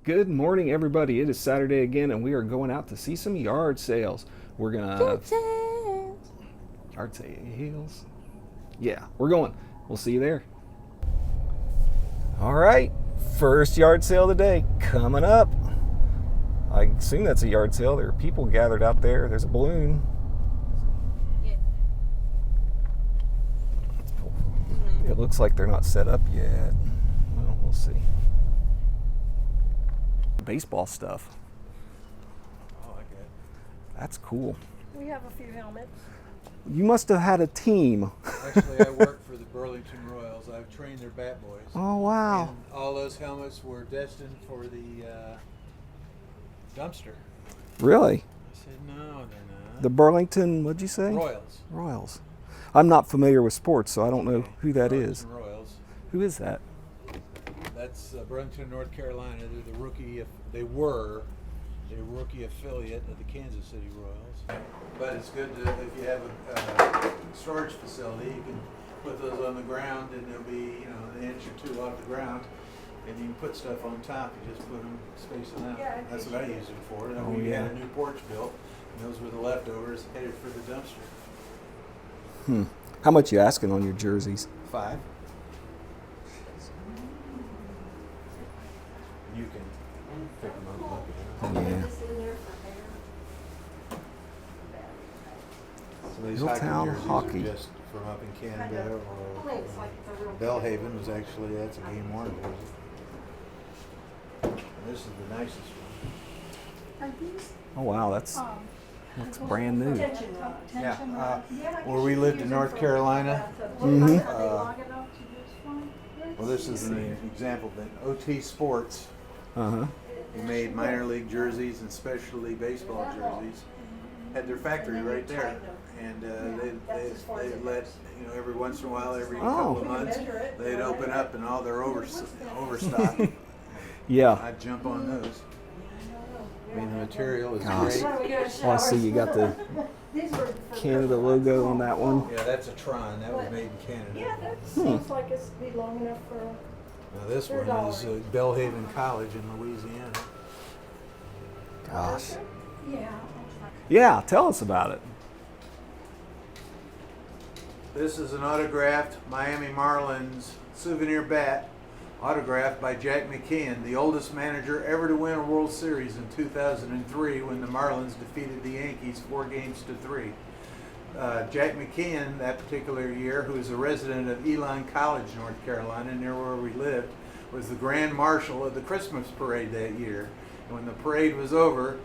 Good morning, everybody. It is Saturday again, and we are going out to see some yard sales. We're gonna yard sales. Yeah, we're going. We'll see you there. All right, first yard sale of the day coming up. I assume that's a yard sale. There are people gathered out there. There's a balloon. It looks like they're not set up yet. Well, we'll see. Baseball stuff. I like it. That's cool. We have a few helmets. You must have had a team. Actually, I work for the Burlington Royals. I've trained their bat boys. Oh, wow. And all those helmets were destined for the dumpster. Really? I said, no, they're not. The Burlington, what'd you say? Royals. Royals. I'm not familiar with sports, so I don't know who that is. Burlington Royals. Who is that? That's Burlington, North Carolina. They're the rookie. They were a rookie affiliate of the Kansas City Royals. But it's good to, if you have a storage facility, you can put those on the ground, and they'll be an inch or two off the ground, and you can put stuff on top. You just put them, space them out. Yeah, That's what I used it for. And Oh, we yeah. had a new porch built, and those were the leftovers headed for the dumpster. How much you asking on your jerseys? 5. You can pick them up. Look at them. Yeah. So these Hilltown jerseys hockey. are just from up in Canada, or Bellhaven was actually, that's a game worn jersey. And this is the nicest one. Are these Oh, wow, that's looks brand new. tension rod? Yeah, where we lived in North Carolina. Mhm. Well, this is an example. Then OT Sports, Uh-huh. who made minor league jerseys and specialty baseball jerseys, had their factory right there, and they let every once in a while, every couple of months, they'd open up and all their overstock. Yeah. I'd jump on those. I mean, the material is Gosh. great. Oh, I see you got the Canada logo on that one. Yeah, that's a Tron. That was made in Canada. Yeah, that seems like it's be long enough for. Now this one is Bellhaven College in Louisiana. Gosh. Yeah. Yeah, tell us about it. This is an autographed Miami Marlins souvenir bat, autographed by Jack McKeon, the oldest manager ever to win a World Series in 2003 when the Marlins defeated the Yankees 4-3. Jack McKeon, that particular year, who is a resident of Elon College, North Carolina, near where we lived, was the Grand Marshal of the Christmas parade that year. And when the parade was over,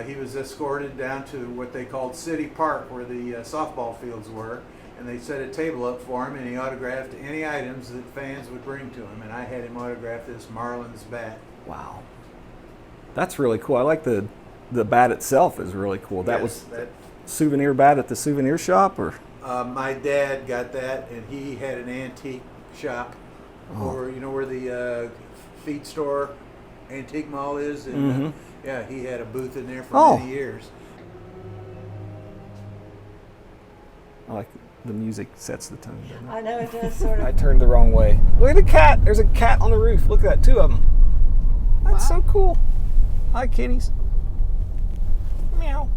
he was escorted down to what they called City Park, where the softball fields were, and they set a table up for him, and he autographed any items that fans would bring to him, and I had him autograph this Marlins bat. Wow. That's really cool. I like the bat itself is really cool. That was that. souvenir bat at the souvenir shop, or? My dad got that, and he had an antique shop over, where the feed store antique mall is. And, yeah, he had a booth in there for many years. I like the music sets the tone, doesn't it? I know it does sort I of. turned the wrong way. Look at the cat. There's a cat on the roof. Look at that, 2 of them. That's so cool. Hi, kitties. Meow.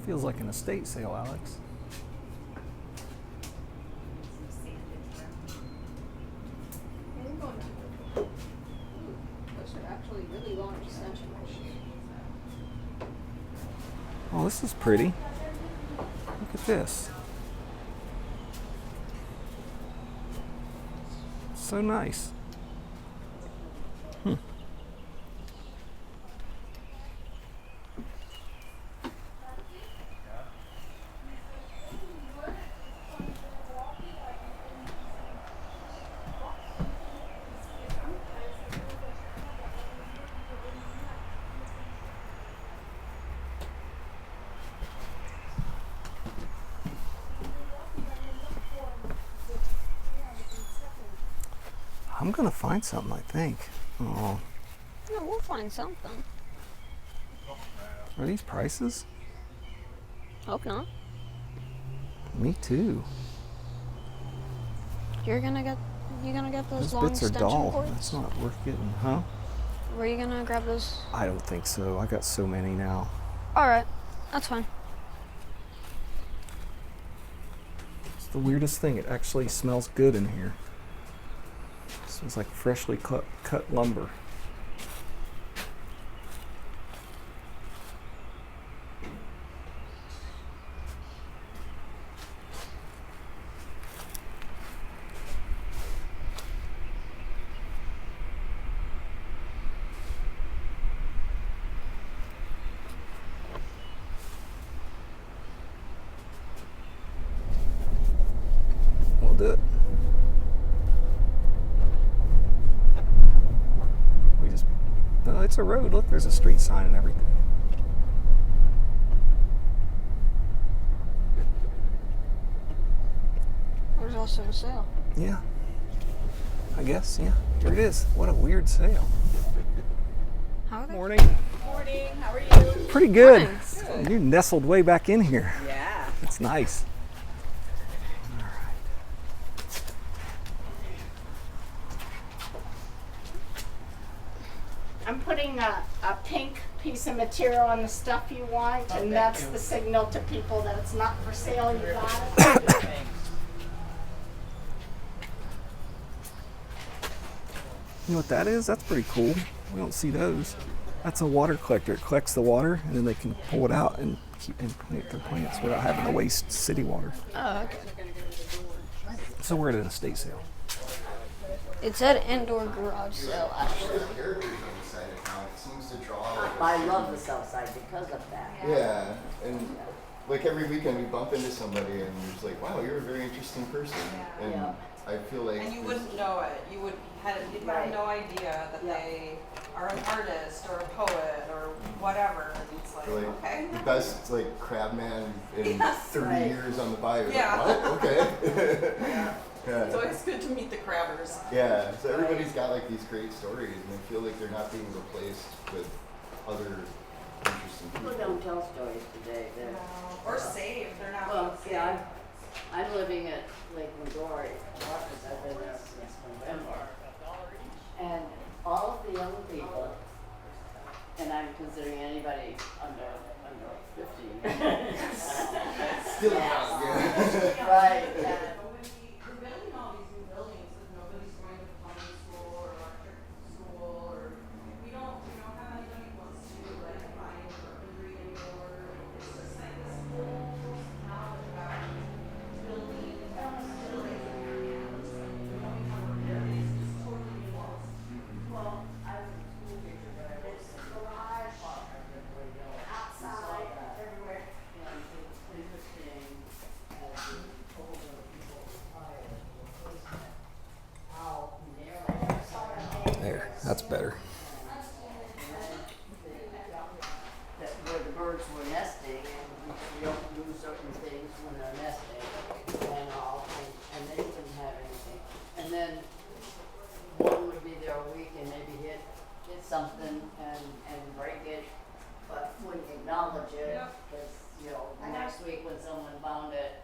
Feels like an estate sale, Alex. Those are actually really long extension machines. Oh, this is pretty. Look at this. So nice. I'm gonna find something, I think. Oh, No, we'll find something. are these prices? Hope not. Me too. You're gonna get those Those long bits are extension dull. cords? That's not worth getting, huh? Were you gonna grab those? I don't think so. I got so many now. Alright, that's fine. It's the weirdest thing. It actually smells good in here. It smells like freshly cut lumber. We'll do it. We just... No, it's a road. Look, there's a street sign and everything. There's also a sale. Yeah. I guess, yeah. Here it is. What a weird sale. How are they? Morning. Morning, how are you? Pretty good. Morning. You're nestled way back in here. Yeah. That's nice. I'm putting a pink piece of material on the stuff you want, and that's the signal to people that it's not for sale, you got it. You know what that is? That's pretty cool. We don't see those. That's a water collector. It collects the water, and then they can pull it out and plant their plants without having to waste city water. Oh, okay. So we're at an estate sale. It said indoor garage sale, actually. I love the South Side because of that. Yeah, and like every weekend we bump into somebody and you're just like, wow, you're a very interesting person. And Yeah. I feel like And you wouldn't know it. You'd have no idea that they are an artist or a poet or whatever. And it's like, you're like okay. the best like crab man in 30 Right. years on the bayou. Yeah. Like, what? Okay. It's yeah. always good to meet the crabbers. Yeah. So everybody's got like these great stories and I feel like they're not being replaced with other interesting People people. don't tell stories today. They're, Or saved. They're not well, being saved. yeah, I'm living at Lake Midori apartments. I've been there since November. And all of the young people, and I'm considering anybody under 50. Still young, yeah. Right. We're building all these new buildings because nobody's going to plumbing school or electric school or we don't have anybody who wants to like find carpentry anymore. It's just like this whole knowledge about building facilities in your hands and knowing how to repair things is totally lost. Well, I was a school teacher, but I was in the garage, outside, everywhere. And it's interesting as the older people retire, how narrow. There. That's better. That where the birds were nesting, and you don't do certain things when they're nesting, and all, and they wouldn't have anything. And then one would be there a week and maybe hit something and break it, but wouldn't acknowledge it, because, you know, the next week when someone found it,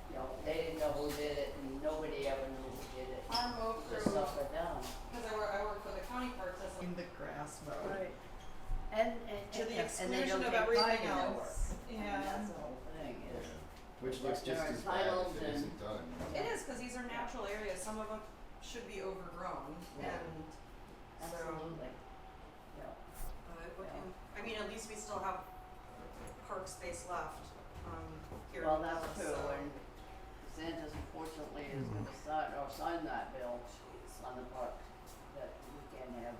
you know, they didn't know who did it, and nobody ever knew who did it. I moved Just through stuff it down. because I work for the county park system in the grass road. Right. And To the they exclusion don't of take everything pride in their else. work. I mean, Yeah. that's the whole thing, is, Which looks just They're as bad entitled if it and- isn't done. It is because these are natural areas. Some of them should be overgrown, Yeah. and so. absolutely. Yeah. But what can, I mean, at least we still have park space left here. Well, in that's Dallas, true, so. and DeSantis unfortunately is gonna start, or sign that bill on the park, that we can have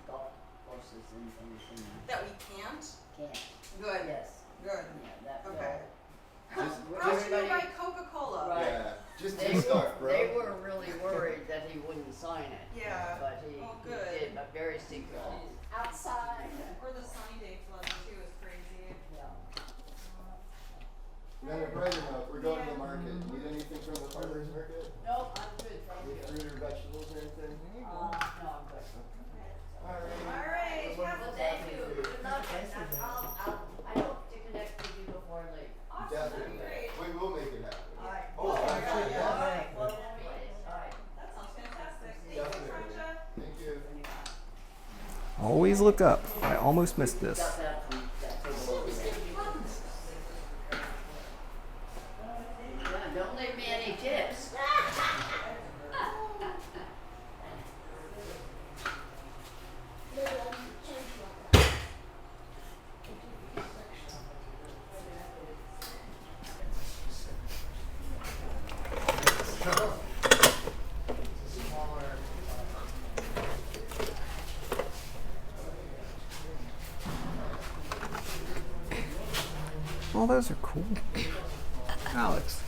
golf courses and things in there. That we can't? Can't, Good. yes, Good. yeah, that bill. Okay. Just, Brought to you Everybody- by Coca-Cola. Right. yeah, just They do stuff, were, bro. they were really worried that he wouldn't sign it. Yeah. But he Oh, good. did, but very secretly. Outside. Or the sunny day flooding too is crazy. Yeah. Then a brighter note, we're going to the market. Need anything from the farmer's market? Nope, I'm good, thank Any you. fruit or vegetables or anything? Always look up. I almost missed this. Got that from that table over there. Yeah, don't leave me any tips. Oh, those are cool. Alex.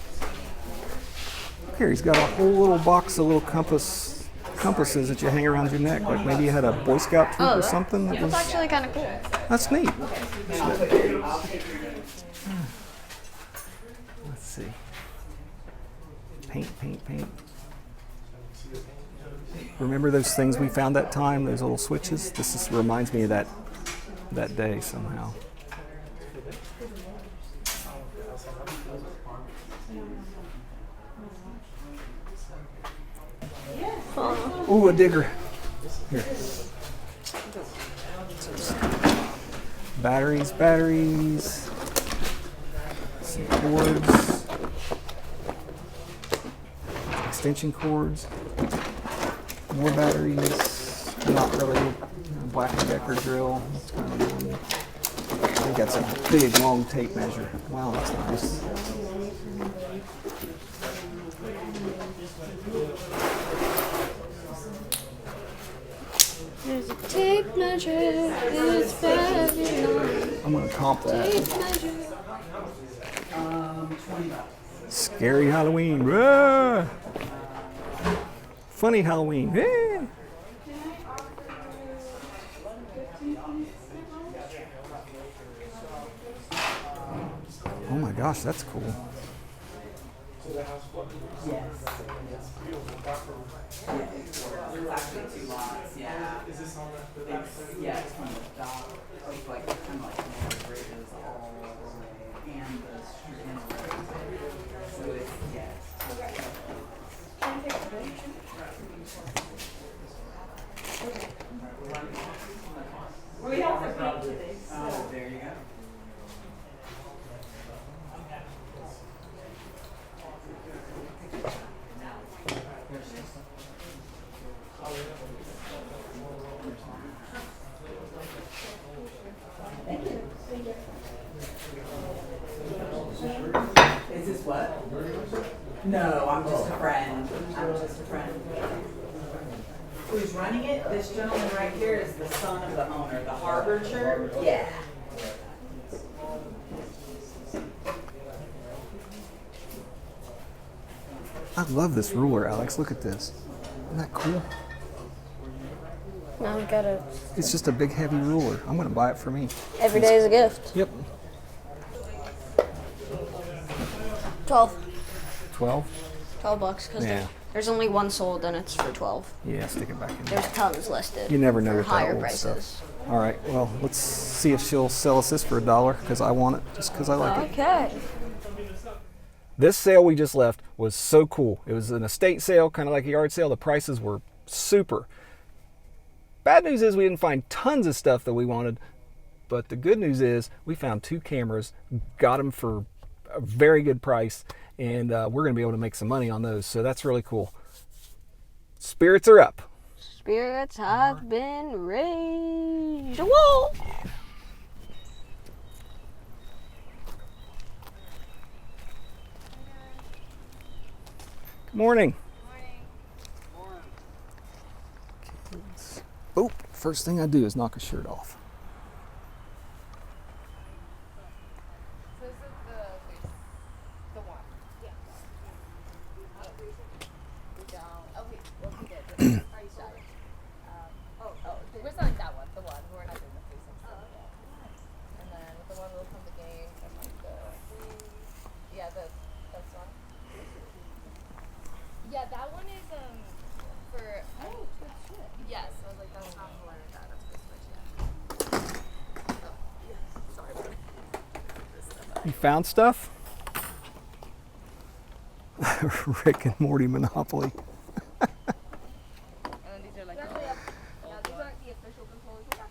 Look here, he's got a whole little box of little compasses that you hang around your neck. Like maybe you had a Boy Scout troop or something. That's actually kind of cool. That's neat. Let's see. Paint, paint, paint. Remember those things we found that time? Those little switches? This just reminds me of that day somehow. Ooh, a digger. Here. Batteries. Some cords. Extension cords. More batteries. Not really. Black & Decker drill. That's kind of normal. I think that's a big, long tape measure. Wow, that's nice. There's a tape measure. It's Babylon. I'm gonna comp that. Tape measure. Scary Halloween. Rah! Funny Halloween. Hey! Oh my gosh, that's cool. There's actually 2 lots, yeah. Is this on the yeah, it's on the dock of like kind of like the bridges all the way and the street and the road. So it's We also paint today. Oh, there you go. Is this what? No, I'm just a friend. Who's running it? This gentleman right here is the son of the owner, the Harbor Church. Yeah. I love this ruler, Alex. Look at this. Isn't that cool? Now we got a. It's just a big, heavy ruler. I'm gonna buy it for me. Every day is a gift. Yep. 12. 12? $12 because Yeah. there's only one sold and it's for 12. Yeah, stick it back in. There's tons listed. You never know for with that higher old prices. stuff. All right, well, let's see if she'll sell us this for $1 because I want it, just because I like it. Okay. This sale we just left was so cool. It was an estate sale, kind of like a yard sale. The prices were super. Bad news is we didn't find tons of stuff that we wanted, but the good news is we found 2 cameras, got them for a very good price, and we're going to be able to make some money on those, so that's really cool. Spirits are up. Spirits have been raised. Whoa! Good morning. Oh, first thing I do is knock a shirt off. So is it the one? Yeah. Okay, well we did. Are you sorry? We're selling that one, the one. We're not doing the facing stuff. And then the one will come the game and like that's one. Yeah, that one is for good shit. Yes, I was like that's not the one I got. That's good switch. Yeah. Oh, yeah. Sorry about it. You found stuff? Rick and Morty Monopoly. And these are like these aren't the official controllers. We got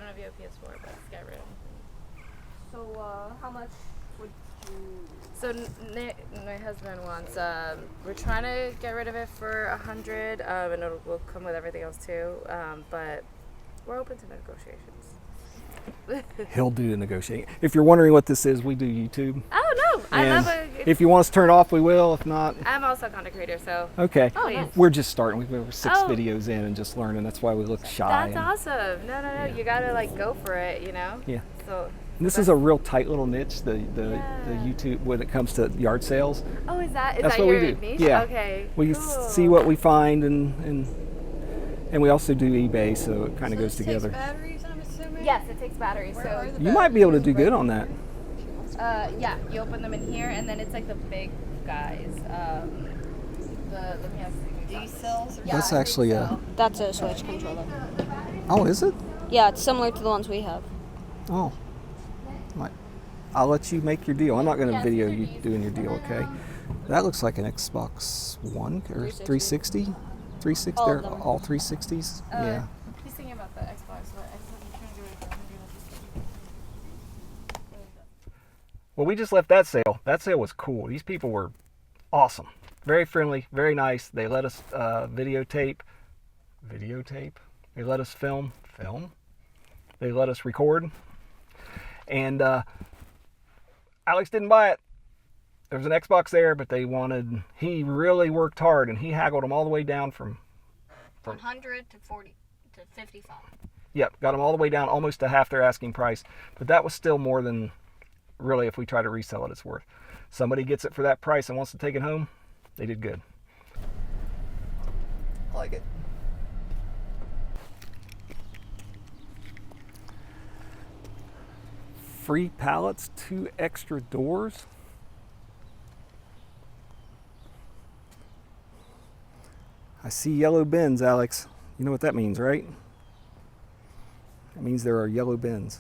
want to be a PS4, but it's got rid of it. So, how much would you? So my husband wants. We're trying to get rid of it for 100, and will come with everything else too. But we're open to negotiations. He'll do the negotiating. If you're wondering what this is, we do YouTube. Oh no, I And love it. if you want us to turn it off, we will. If not, I'm also a content creator, so. okay. Oh, nice. We're just starting. We're 6 Oh. videos in and just learning. That's why we look shy. That's and- awesome. No. You gotta like go for it, you know. Yeah. So. And this is a real tight little niche. The Yeah. YouTube when it comes to yard sales. Oh, is that That's that what your we do. niche? Yeah. Okay. We cool. see what we find and we also do eBay, so it kind of goes together. Batteries, I'm assuming. Yes, it takes batteries. So. You might be able to do good on that. Yeah, you open them in here, and then it's like the big guys. Let me ask you. D-cells. That's actually a. That's a Switch controller. Oh, is it? Yeah, it's similar to the ones we have. Oh. I'll let you make your deal. I'm not going to video you doing your deal, okay? That looks like an Xbox One or 360. 360. All They're of them. all 360s. Yeah. He's thinking about the Xbox, but I'm trying to do it for 100. Well, we just left that sale. That sale was cool. These people were awesome. Very friendly, very nice. They let us videotape. They let us film. They let us record. And Alex didn't buy it. There was an Xbox there, but he really worked hard, and he haggled them all the way down from 100 to 40 to 55. Yep, got them all the way down almost to half their asking price. But that was still more than, really, if we try to resell it, it's worth. Somebody gets it for that price and wants to take it home, they did good. I like it. Free pallets, 2 extra doors. I see yellow bins, Alex. You know what that means, right? That means there are yellow bins.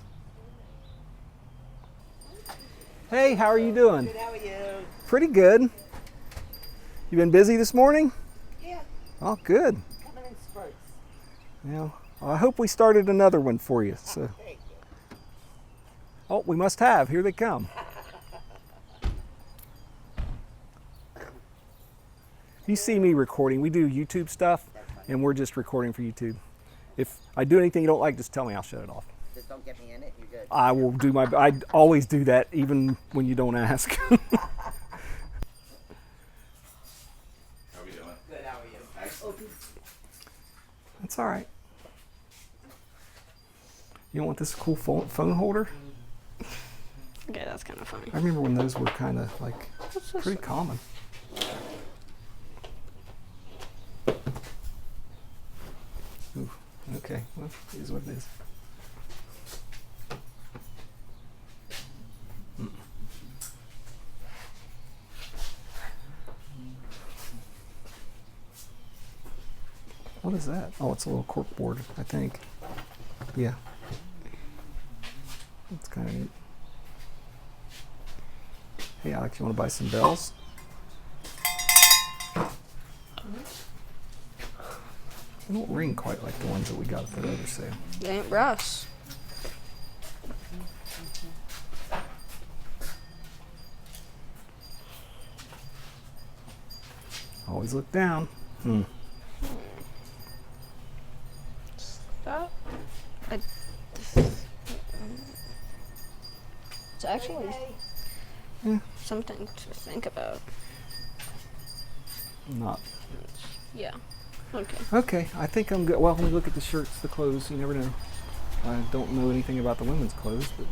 Hey, how are you doing? Good, how are you? Pretty good. You been busy this morning? Yeah, Oh, good. coming in spurts. Yeah. Well, I hope we started another one for you. So. Thank you. Oh, we must have. Here they come. You see me recording. We do YouTube stuff, and we're just recording for YouTube. If I do anything you don't like, just tell me. I'll shut it off. Just don't get me in it, you're good. I will do my. I always do that, even when you don't ask. How we doing? Good, how are you? Excellent. That's all right. You don't want this cool phone holder? Okay, that's kind of funny. I remember when those were kind of like pretty common. Ooh, okay, well, it is what it is. What is that? Oh, it's a little cork board, I think. Yeah. That's kind of neat. Hey, Alex, you want to buy some bells? They don't ring quite like the ones that we got at the other sale. They ain't brass. Always look down. That? It's actually something to think about. Not. Yeah. Okay. Okay, I think I'm good. Well, when we look at the shirts, the clothes, you never know. I don't know anything about the women's clothes, but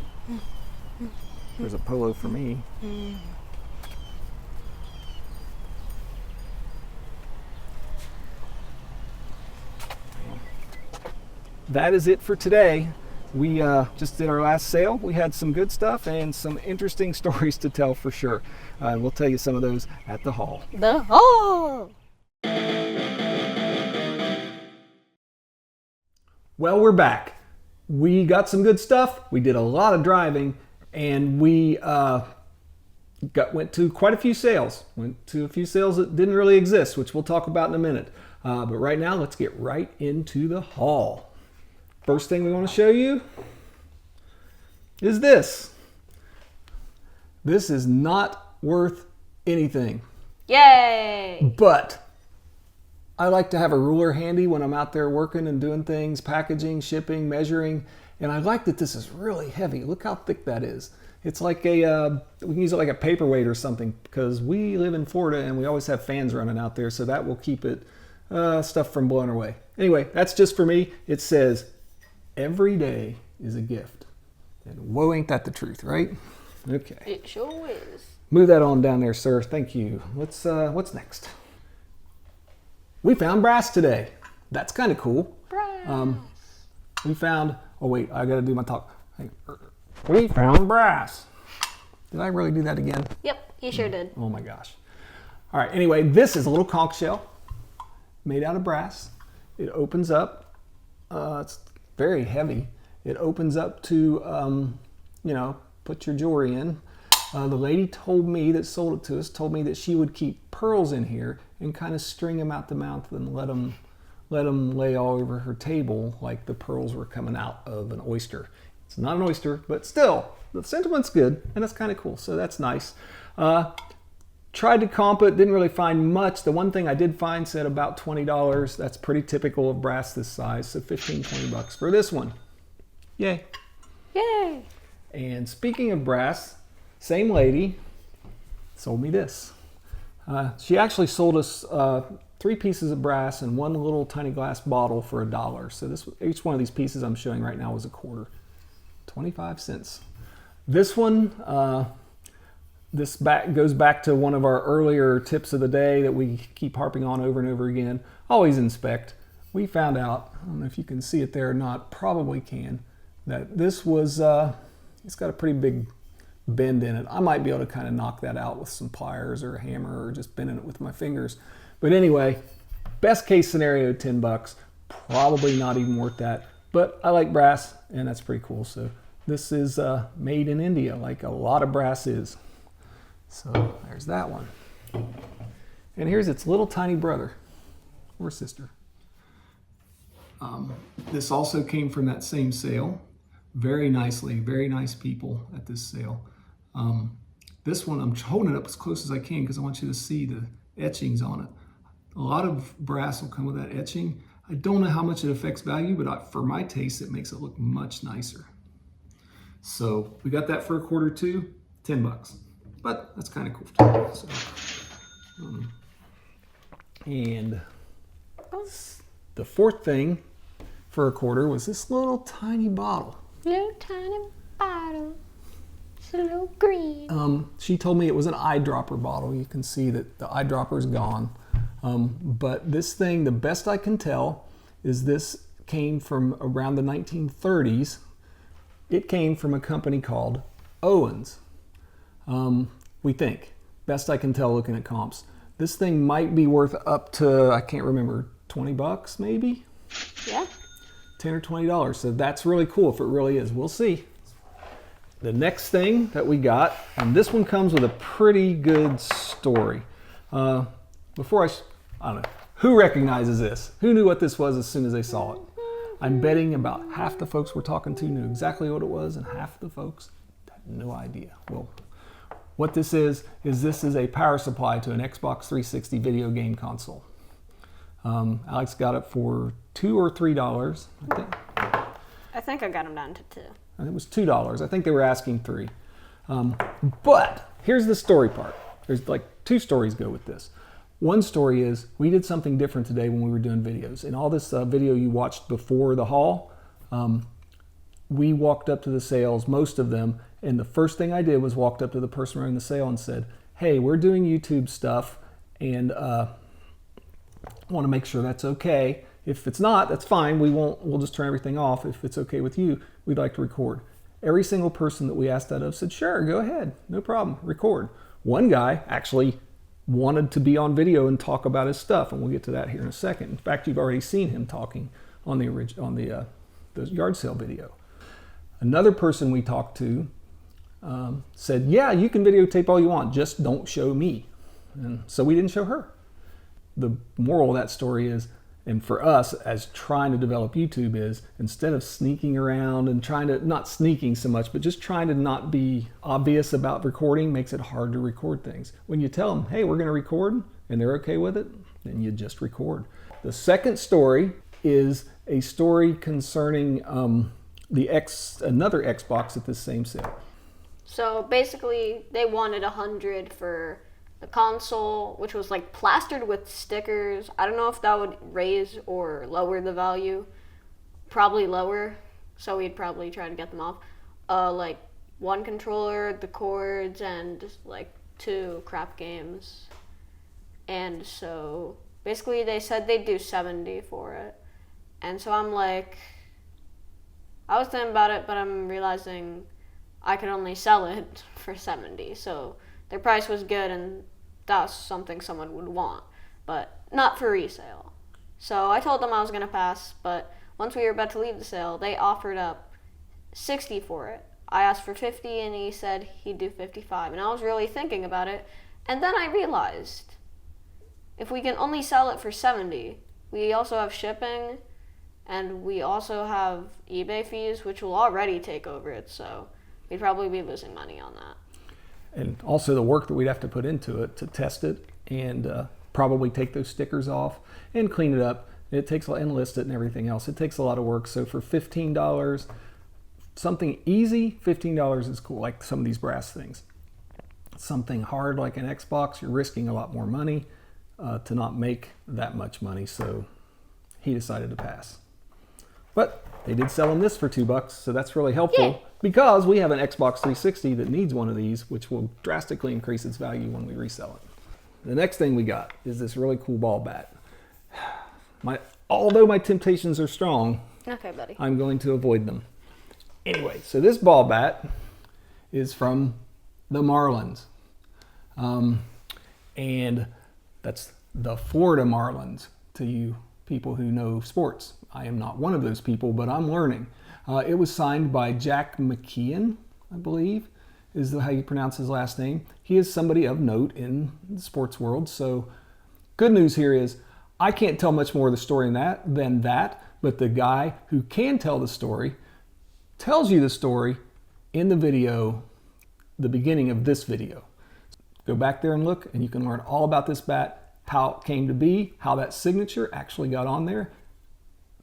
there's a polo for me. That is it for today. We just did our last sale. We had some good stuff and some interesting stories to tell for sure. We'll tell you some of those at the haul. The haul! Well, we're back. We got some good stuff. We did a lot of driving, and we went to quite a few sales. Went to a few sales that didn't really exist, which we'll talk about in a minute. But right now, let's get right into the haul. First thing we want to show you is this. This is not worth anything. Yay! But I like to have a ruler handy when I'm out there working and doing things, packaging, shipping, measuring. And I like that this is really heavy. Look how thick that is. It's like a, we can use it like a paperweight or something, because we live in Florida and we always have fans running out there, so that will keep it, stuff from blowing away. Anyway, that's just for me. It says, every day is a gift. And whoa, ain't that the truth, right? Okay. It sure is. Move that on down there, sir. Thank you. What's next? We found brass today. That's kind of cool. Brass. We found, oh wait, I gotta do my talk. We found brass. Did I really do that again? Yep, you sure did. Oh my gosh. All right, anyway, this is a little conch shell made out of brass. It opens up, it's very heavy. It opens up to, put your jewelry in. The lady told me that sold it to us, told me that she would keep pearls in here and kind of string them out the mouth and let them lay all over her table like the pearls were coming out of an oyster. It's not an oyster, but still, the sentiment's good, and that's kind of cool, so that's nice. Tried to comp it, didn't really find much. The one thing I did find said about $20. That's pretty typical of brass this size, so 15, 20 bucks for this one. Yay. Yay! And speaking of brass, same lady sold me this. She actually sold us 3 pieces of brass and 1 little tiny glass bottle for $1. So each one of these pieces I'm showing right now was a quarter. 25 cents. This one, goes back to one of our earlier tips of the day that we keep harping on over and over again. Always inspect. We found out, I don't know if you can see it there or not, probably can, that this was, it's got a pretty big bend in it. I might be able to kind of knock that out with some pliers or a hammer or just bending it with my fingers. But anyway, best case scenario, 10 bucks. Probably not even worth that. But I like brass, and that's pretty cool. So this is made in India, like a lot of brass is. So there's that one. And here's its little tiny brother or sister. This also came from that same sale. Very nicely, very nice people at this sale. This one, I'm holding it up as close as I can because I want you to see the etchings on it. A lot of brass will come with that etching. I don't know how much it affects value, but for my taste, it makes it look much nicer. So we got that for a quarter too, 10 bucks. But that's kind of cool too. So, and the fourth thing for a quarter was this little tiny bottle. Little tiny bottle. It's a little green. She told me it was an eyedropper bottle. You can see that the eyedropper is gone. But this thing, the best I can tell, is this came from around the 1930s. It came from a company called Owens. We think. Best I can tell looking at comps. This thing might be worth up to, I can't remember, 20 bucks maybe? Yeah. 10 or $20. So that's really cool if it really is. We'll see. The next thing that we got, and this one comes with a pretty good story. Before I don't know, who recognizes this? Who knew what this was as soon as they saw it? I'm betting about half the folks we're talking to knew exactly what it was, and half the folks had no idea. Well, what this is a power supply to an Xbox 360 video game console. Alex got it for $2 or $3, I think. I think I got them down to 2. It was $2. I think they were asking $3. But here's the story part. There's like 2 stories go with this. One story is we did something different today when we were doing videos. In all this video you watched before the haul, we walked up to the sales, most of them, and the first thing I did was walked up to the person running the sale and said, hey, we're doing YouTube stuff, and I want to make sure that's okay. If it's not, that's fine. We'll just turn everything off. If it's okay with you, we'd like to record. Every single person that we asked that of said, sure, go ahead, no problem, record. One guy actually wanted to be on video and talk about his stuff, and we'll get to that here in a second. In fact, you've already seen him talking on the yard sale video. Another person we talked to said, yeah, you can videotape all you want, just don't show me. And so we didn't show her. The moral of that story is And for us, as trying to develop YouTube, is instead of sneaking around and trying to, not sneaking so much, but just trying to not be obvious about recording, makes it hard to record things. When you tell them, hey, we're going to record, and they're okay with it, then you just record. The second story is a story concerning another Xbox at this same sale. So basically, they wanted 100 for the console, which was like plastered with stickers. I don't know if that would raise or lower the value. Probably lower, so we'd probably try to get them off. Like one controller, the cords, and like 2 crap games. And so basically, they said they'd do 70 for it. And so I'm like, I was thinking about it, but I'm realizing I could only sell it for 70. So their price was good, and that's something someone would want, but not for resale. So I told them I was going to pass, but once we were about to leave the sale, they offered up 60 for it. I asked for 50, and he said he'd do 55, and I was really thinking about it, and then I realized if we can only sell it for 70, we also have shipping, and we also have eBay fees, which will already take over it, so we'd probably be losing money on that. And also the work that we'd have to put into it to test it, and probably take those stickers off and clean it up. It takes, and list it and everything else. It takes a lot of work. So for $15, something easy, $15 is cool, like some of these brass things. Something hard like an Xbox, you're risking a lot more money to not make that much money. So he decided to pass. But they did sell him this for $2, so that's really helpful. Yeah. Because we have an Xbox 360 that needs one of these, which will drastically increase its value when we resell it. The next thing we got is this really cool ball bat. Although my temptations are strong, Okay, buddy. I'm going to avoid them. Anyway, so this ball bat is from the Marlins. And that's the Florida Marlins to you people who know sports. I am not one of those people, but I'm learning. It was signed by Jack McKeon, I believe, is how you pronounce his last name. He is somebody of note in the sports world. So good news here is I can't tell much more of the story than that, but the guy who can tell the story tells you the story in the video, the beginning of this video. Go back there and look, and you can learn all about this bat, how it came to be, how that signature actually got on there,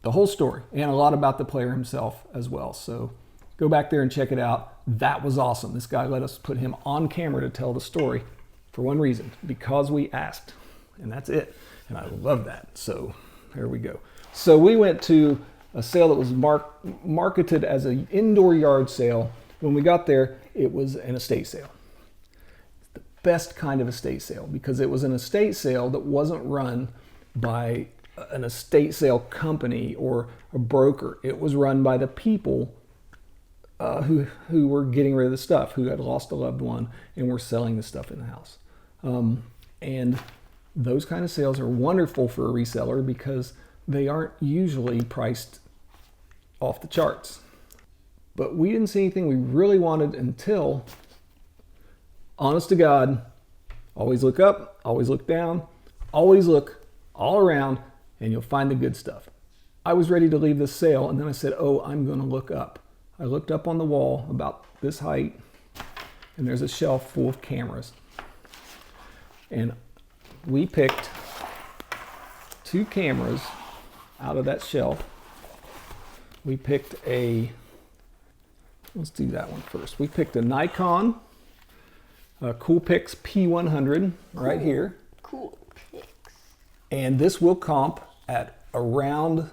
the whole story, and a lot about the player himself as well. So go back there and check it out. That was awesome. This guy let us put him on camera to tell the story for one reason, because we asked, and that's it. And I love that. So there we go. So we went to a sale that was marketed as an indoor yard sale. When we got there, it was an estate sale. The best kind of estate sale, because it was an estate sale that wasn't run by an estate sale company or a broker. It was run by the people who were getting rid of the stuff, who had lost a loved one and were selling the stuff in the house. And those kind of sales are wonderful for a reseller because they aren't usually priced off the charts. But we didn't see anything we really wanted until, honest to God, always look up, always look down, always look all around, and you'll find the good stuff. I was ready to leave this sale, and then I said, oh, I'm going to look up. I looked up on the wall about this height, and there's a shelf full of cameras. And we picked 2 cameras out of that shelf. We picked let's do that one first. We picked a Nikon Coolpix P100 right here. Cool pics. And this will comp at around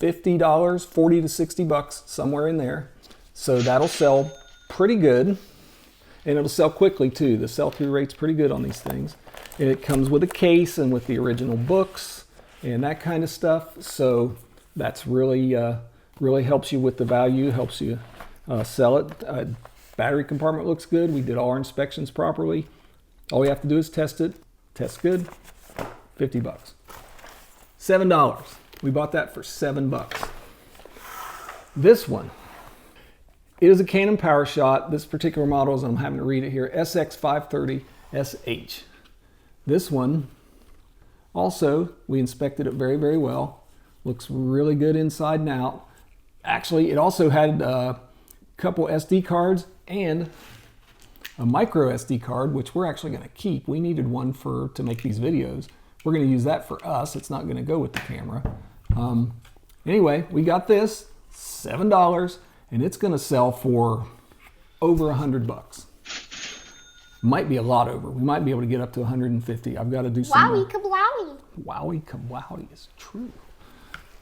$50, 40 to 60 bucks, somewhere in there. So that'll sell pretty good. And it'll sell quickly too. The sell-through rate's pretty good on these things. And it comes with a case and with the original books and that kind of stuff. So that's really, really helps you with the value, helps you sell it. Battery compartment looks good. We did all our inspections properly. All we have to do is test it. Test good. 50 bucks. $7. We bought that for $7. This one, it is a Canon PowerShot. This particular model is, I'm having to read it here, SX530SH. This one Also, we inspected it very, very well. Looks really good inside and out. Actually, it also had a couple SD cards and a micro SD card, which we're actually going to keep. We needed one to make these videos. We're going to use that for us. It's not going to go with the camera. Anyway, we got this, $7, and it's going to sell for over $100. Might be a lot over. We might be able to get up to 150. I've got to do some Wowie kablowie. Wowie kabwowie is true.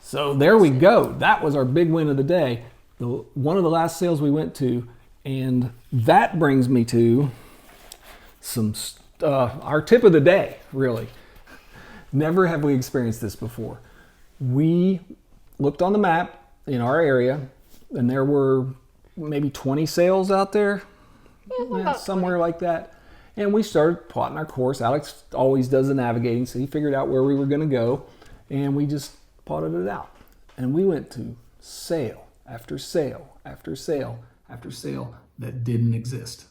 So there we go. That was our big win of the day. One of the last sales we went to, and that brings me to our tip of the day, really. Never have we experienced this before. We looked on the map in our area, and there were maybe 20 sales out there. Yeah, somewhere like that. And we started plotting our course. Alex always does the navigating, so he figured out where we were going to go, and we just plotted it out. And we went to sale after sale after sale after sale that didn't exist.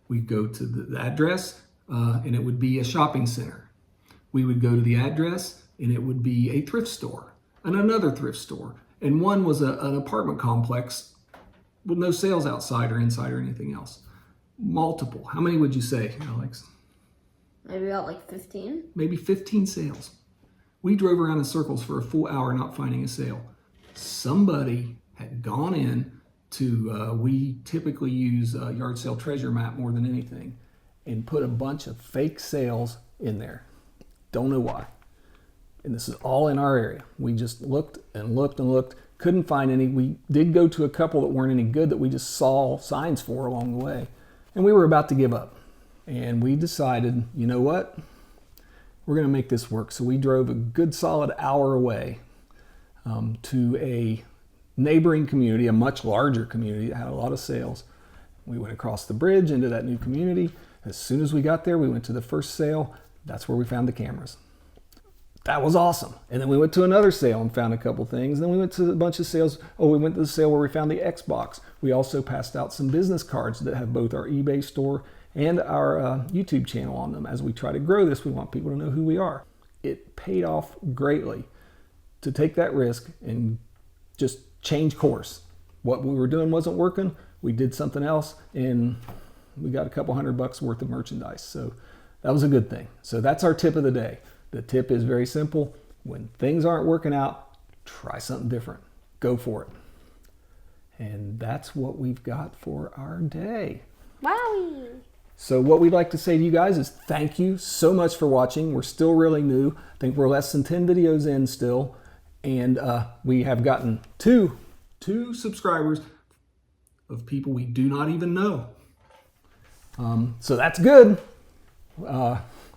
We'd go to the address, and it would be a shopping center. We would go to the address, and it would be a thrift store, and another thrift store. And one was an apartment complex with no sales outside or inside or anything else. Multiple. How many would you say, Alex? Maybe about like 15. Maybe 15 sales. We drove around in circles for a full hour not finding a sale. Somebody had gone in to, we typically use a yard sale treasure map more than anything, and put a bunch of fake sales in there. Don't know why. And this is all in our area. We just looked and looked and looked. Couldn't find any. We did go to a couple that weren't any good that we just saw signs for along the way. And we were about to give up. And we decided, you know what? We're going to make this work. So we drove a good solid hour away to a neighboring community, a much larger community that had a lot of sales. We went across the bridge into that new community. As soon as we got there, we went to the first sale. That's where we found the cameras. That was awesome. And then we went to another sale and found a couple things. And then we went to a bunch of sales. Oh, we went to the sale where we found the Xbox. We also passed out some business cards that have both our eBay store and our YouTube channel on them. As we try to grow this, we want people to know who we are. It paid off greatly to take that risk and just change course. What we were doing wasn't working. We did something else, and we got a couple $100 worth of merchandise. So that was a good thing. So that's our tip of the day. The tip is very simple. When things aren't working out, try something different. Go for it. And that's what we've got for our day. Wowie. So what we'd like to say to you guys is thank you so much for watching. We're still really new. I think we're less than 10 videos in still. And we have gotten two subscribers of people we do not even know. So that's good.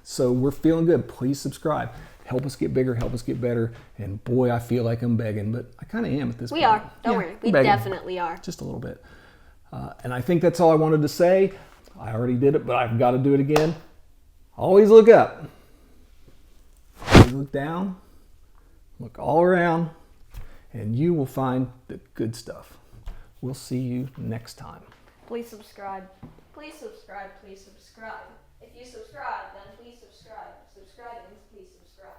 So we're feeling good. Please subscribe. Help us get bigger, help us get better. And boy, I feel like I'm begging, but I kind of am at this point. We are. Don't worry. We begging. definitely are. Just a little bit. And I think that's all I wanted to say. I already did it, but I've got to do it again. Always look up. Always look down. Look all around. And you will find the good stuff. We'll see you next time. Please subscribe. Please subscribe. Please subscribe. If you subscribe, then please subscribe. Subscribing, please subscribe.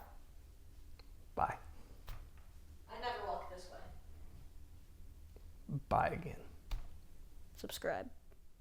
Bye. I never walk this way. Bye again. Subscribe.